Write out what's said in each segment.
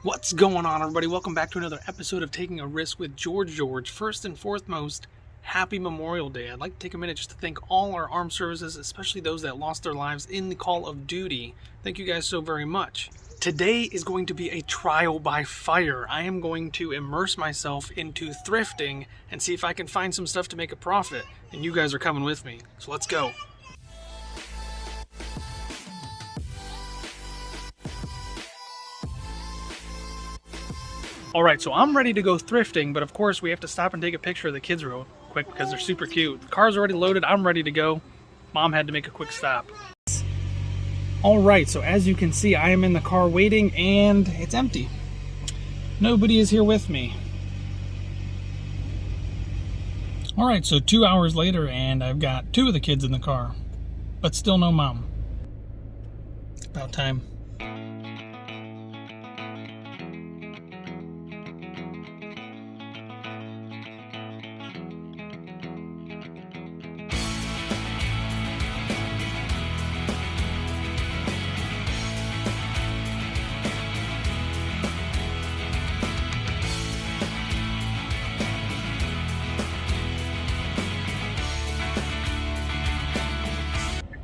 What's going on, everybody? Welcome back to another episode of Taking a Risk with George. First and foremost, happy Memorial Day. I'd like to take a minute just to thank all our armed services, especially those that lost their lives in the call of duty. Thank you guys so very much. Today is going to be a trial by fire. I am going to immerse myself into thrifting and see if I can find some stuff to make a profit. And you guys are coming with me. So let's go. Alright, so I'm ready to go thrifting, but of course we have to stop and take a picture of the kids real quick because they're super cute. The car's already loaded, I'm ready to go. Mom had to make a quick stop. Alright, so as you can see, I am in the car waiting and it's empty. Nobody is here with me. Alright, so 2 hours later and I've got 2 of the kids in the car, but still no mom. It's about time.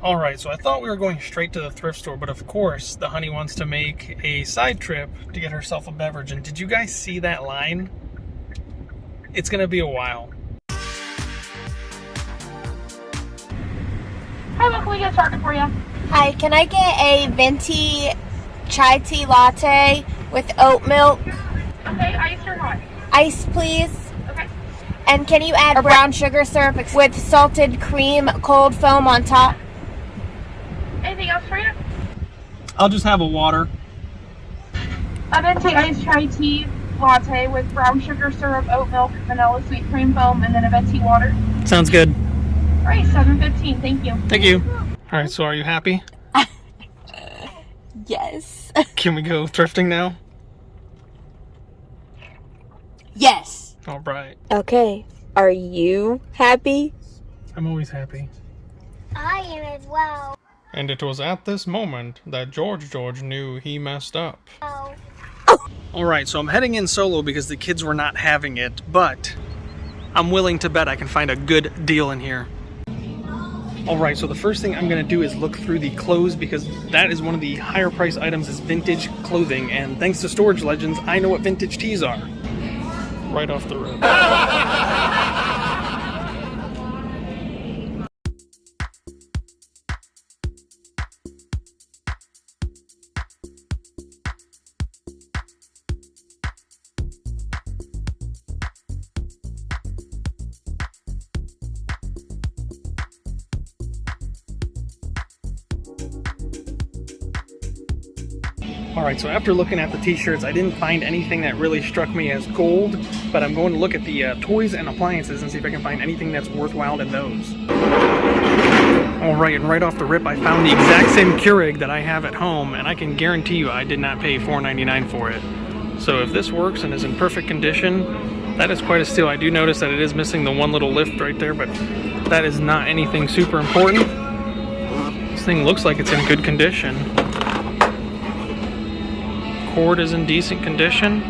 Alright, so I thought we were going straight to the thrift store, but of course the honey wants to make a side trip to get herself a beverage. And did you guys see that line? It's gonna be a while. Hi, what can we get started for you? Hi, can I get a venti chai tea latte with oat milk? Okay, iced or hot? Ice, please. Okay. And can you add brown sugar syrup with salted cream, cold foam on top? Anything else for you? I'll just have a water. A venti iced chai tea latte with brown sugar syrup, oat milk, vanilla sweet cream foam, and then a venti water. Sounds good. All right, $7.15. Thank you. Thank you. Alright, so are you happy? Yes. Can we go thrifting now? Yes. Alright. Okay, are you happy? I'm always happy. I am as well. And it was at this moment that George knew he messed up. Oh. Alright, so I'm heading in solo because the kids were not having it, but I'm willing to bet I can find a good deal in here. Alright, so the first thing I'm going to do is look through the clothes because that is one of the higher price items is vintage clothing, and thanks to Storage Legends, I know what vintage tees are. Right off the road. Alright, so after looking at the t-shirts, I didn't find anything that really struck me as gold, but I'm going to look at the toys and appliances and see if I can find anything that's worthwhile in those. Alright, and right off the rip, I found the exact same Keurig that I have at home, and I can guarantee you I did not pay $4.99 for it. So if this works and is in perfect condition, that is quite a steal. I do notice that it is missing the one little lift right there, but that is not anything super important. This thing looks like it's in good condition. Cord is in decent condition,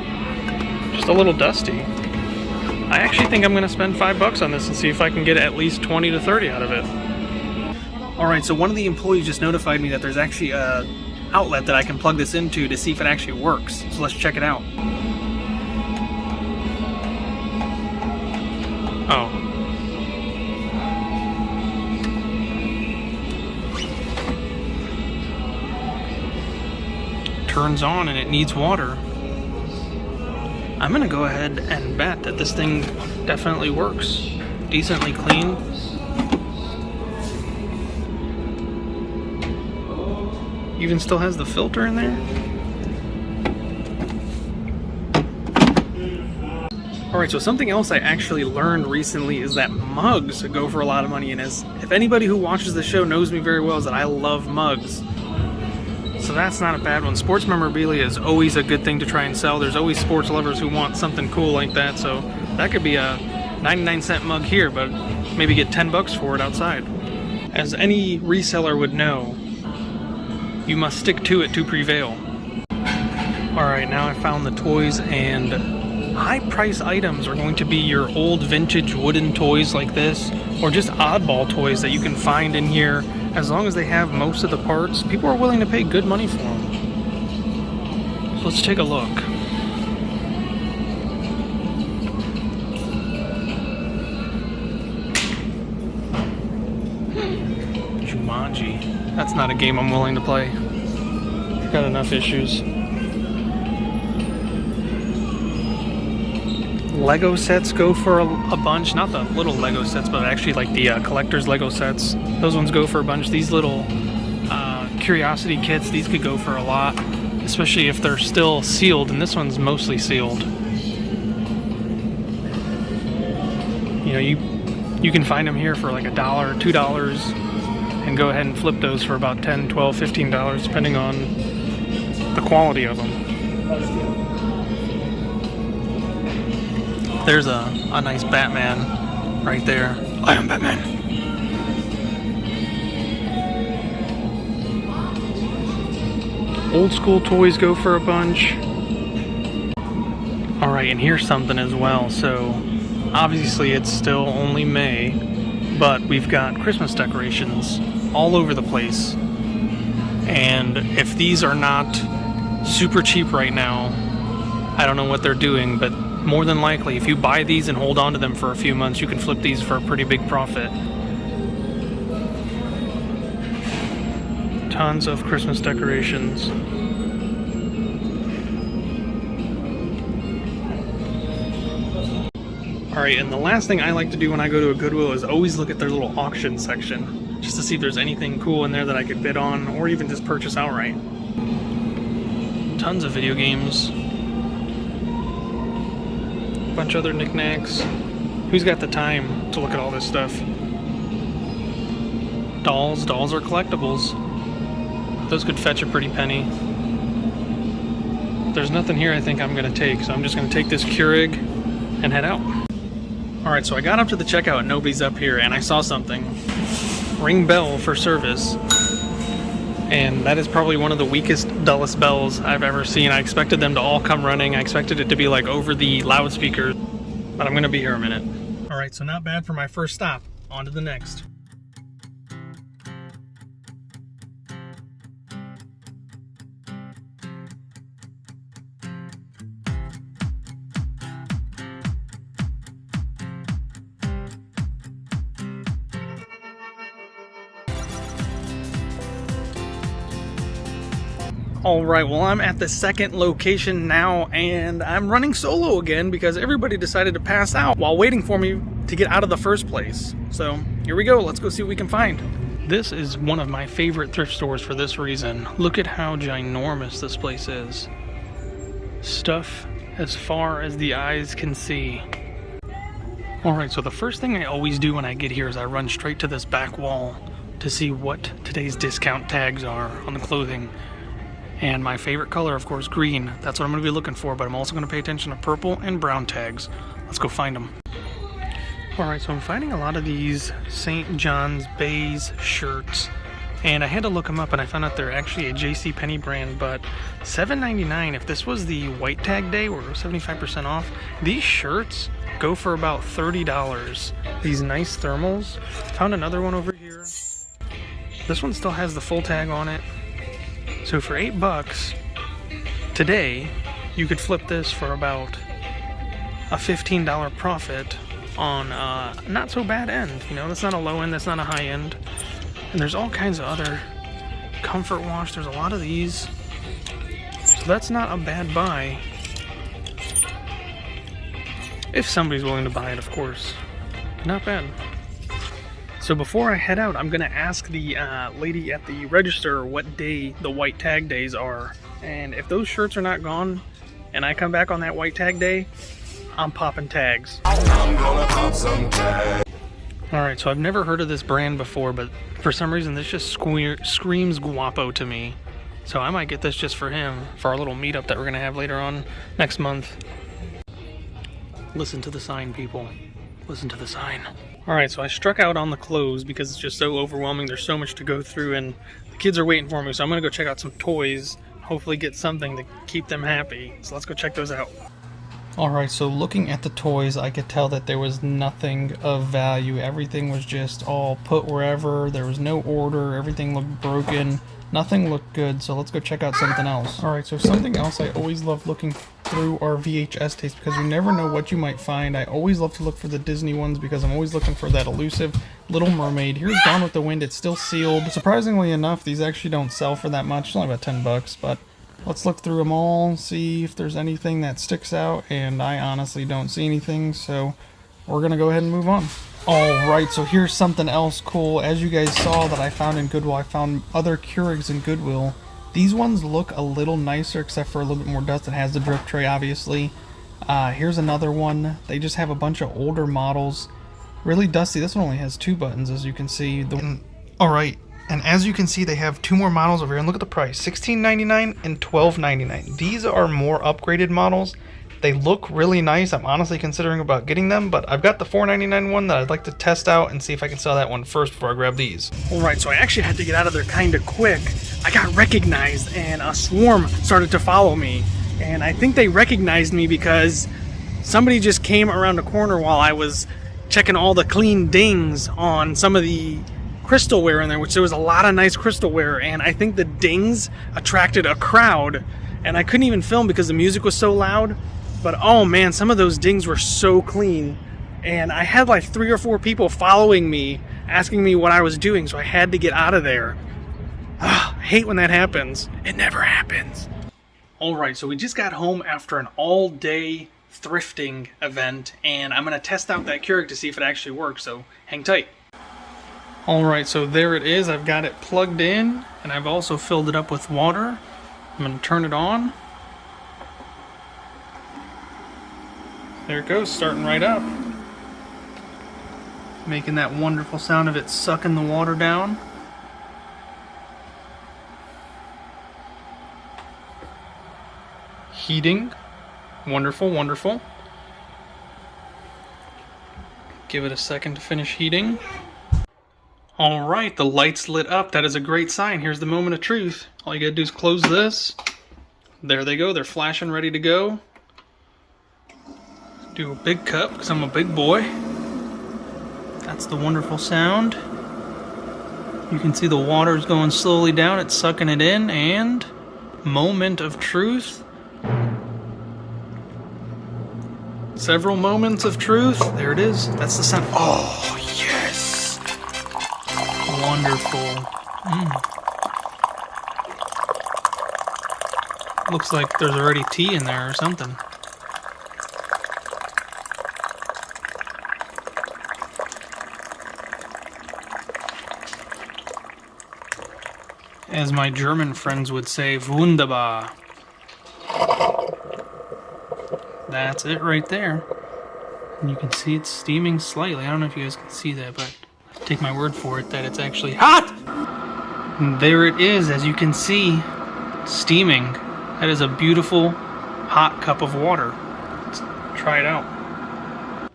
just a little dusty. I actually think I'm gonna spend $5 on this and see if I can get at least 20 to 30 out of it. Alright, so one of the employees just notified me that there's actually a outlet that I can plug this into to see if it actually works. So let's check it out. Oh. Turns on and it needs water. I'm gonna go ahead and bet that this thing definitely works. Decently clean. Even still has the filter in there. Alright, so something else I actually learned recently is that mugs go for a lot of money, and if anybody who watches the show knows me very well, is that I love mugs. So that's not a bad one. Sports memorabilia is always a good thing to try and sell. There's always sports lovers who want something cool like that, so that could be a 99-cent mug here, but maybe get $10 for it outside. As any reseller would know, you must stick to it to prevail. Alright, now I found the toys, and high price items are going to be your old vintage wooden toys like this, or just oddball toys that you can find in here. As long as they have most of the parts, people are willing to pay good money for them. So let's take a look. Jumanji. That's not a game I'm willing to play. I've got enough issues. Lego sets go for a bunch. Not the little Lego sets, but actually like the collector's Lego sets. Those ones go for a bunch. These little curiosity kits, these could go for a lot, especially if they're still sealed, and this one's mostly sealed. You know, you can find them here for like $1, $2, and go ahead and flip those for about $10, $12, $15, depending on the quality of them. There's a nice Batman right there. I am Batman. Old school toys go for a bunch. Alright, and here's something as well. So, obviously it's still only May, but we've got Christmas decorations all over the place. And if these are not super cheap right now, I don't know what they're doing, but more than likely, if you buy these and hold on to them for a few months, you can flip these for a pretty big profit. Tons of Christmas decorations. Alright, and the last thing I like to do when I go to a Goodwill is always look at their little auction section, just to see if there's anything cool in there that I could bid on, or even just purchase outright. Tons of video games. Bunch of other knickknacks. Who's got the time to look at all this stuff? Dolls are collectibles. Those could fetch a pretty penny. There's nothing here I think I'm gonna take, so I'm just gonna take this Keurig and head out. Alright, so I got up to the checkout and nobody's up here, and I saw something. Ring bell for service. And that is probably one of the weakest, dullest bells I've ever seen. I expected them to all come running. I expected it to be like over the loudspeakers, but I'm gonna be here a minute. All right, so not bad for my first stop. On to the next. Alright, well I'm at the second location now, and I'm running solo again because everybody decided to pass out while waiting for me to get out of the first place. So here we go, let's go see what we can find. This is one of my favorite thrift stores for this reason. Look at how ginormous this place is. Stuff as far as the eyes can see. Alright, so the first thing I always do when I get here is I run straight to this back wall to see what today's discount tags are on the clothing. And my favorite color, of course, green. That's what I'm going to be looking for, but I'm also going to pay attention to purple and brown tags. Let's go find them. Alright, so I'm finding a lot of these St. John's Bays shirts. And I had to look them up, and I found out they're actually a JCPenney brand, but $7.99. If this was the white tag day where it was 75% off, these shirts go for about $30. These nice thermals. Found another one over here. This one still has the full tag on it. So for $8 today, you could flip this for about a $15 profit on not so bad end. You know, that's not a low end, that's not a high end. And there's all kinds of other comfort wash. There's a lot of these. So that's not a bad buy. If somebody's willing to buy it, of course. Not bad. So before I head out, I'm going to ask the lady at the register what day the white tag days are. And if those shirts are not gone, and I come back on that white tag day, I'm popping tags. I'm gonna pop some tags. Alright, so I've never heard of this brand before, but for some reason this just screams guapo to me. So I might get this just for him, for our little meetup that we're going to have later on next month. Listen to the sign, people. Listen to the sign. Alright, so I struck out on the clothes because it's just so overwhelming. There's so much to go through, and the kids are waiting for me, so I'm going to go check out some toys. hopefully get something to keep them happy. So let's go check those out. Alright, so looking at the toys, I could tell that there was nothing of value. Everything was just all put wherever. There was no order. Everything looked broken. Nothing looked good, so let's go check out something else. Alright, so something else I always love looking through our VHS tapes because you never know what you might find. I always love to look for the Disney ones because I'm always looking for that elusive Little Mermaid. Here's Gone with the Wind. It's still sealed. Surprisingly enough, these actually don't sell for that much. It's only about 10 bucks, but let's look through them all, see if there's anything that sticks out, and I honestly don't see anything, so we're gonna go ahead and move on. Alright, so here's something else cool. As you guys saw that I found in Goodwill, I found other Keurigs in Goodwill. These ones look a little nicer, except for a little bit more dust. It has the drip tray, obviously. Here's another one. They just have a bunch of older models. Really dusty. This one only has 2 buttons, as you can see. Alright, and as you can see, they have 2 more models over here. And look at the price, $16.99 and $12.99. These are more upgraded models. They look really nice. I'm honestly considering about getting them, but I've got the $4.99 one that I'd like to test out and see if I can sell that one first before I grab these. Alright, so I actually had to get out of there kind of quick. I got recognized and a swarm started to follow me. And I think they recognized me because somebody just came around the corner while I was checking all the clean dings on some of the crystalware in there, which there was a lot of nice crystalware, and I think the dings attracted a crowd, and I couldn't even film because the music was so loud. But oh man, some of those dings were so clean, and I had like 3 or 4 people following me asking me what I was doing, so I had to get out of there. I hate when that happens. It never happens. Alright, so we just got home after an all-day thrifting event, and I'm going to test out that Keurig to see if it actually works, so hang tight. Alright, so there it is. I've got it plugged in, and I've also filled it up with water. I'm going to turn it on. There it goes, starting right up. Making that wonderful sound of it sucking the water down. Heating. Wonderful, wonderful. Give it a second to finish heating. Alright, the light's lit up. That is a great sign. Here's the moment of truth. All you gotta do is close this. There they go. They're flashing, ready to go. Do a big cup because I'm a big boy. That's the wonderful sound. You can see the water's going slowly down. It's sucking it in, and moment of truth. Several moments of truth. There it is. That's the sound. Oh, yes. Wonderful. Looks like there's already tea in there or something. As my German friends would say, wunderbar. That's it right there. And you can see it's steaming slightly. I don't know if you guys can see that, but take my word for it that it's actually hot! And there it is, as you can see, steaming. That is a beautiful, hot cup of water. Let's try it out.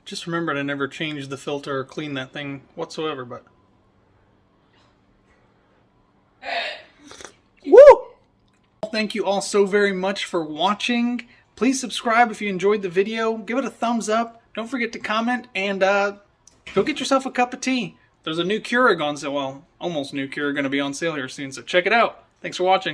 Just remembered I never changed the filter or cleaned that thing whatsoever, but... Woo! Thank you all so very much for watching. Please subscribe if you enjoyed the video. Give it a thumbs up. Don't forget to comment, and go get yourself a cup of tea. There's a new Keurig on sale. Well, almost new Keurig going to be on sale here soon, so check it out. Thanks for watching.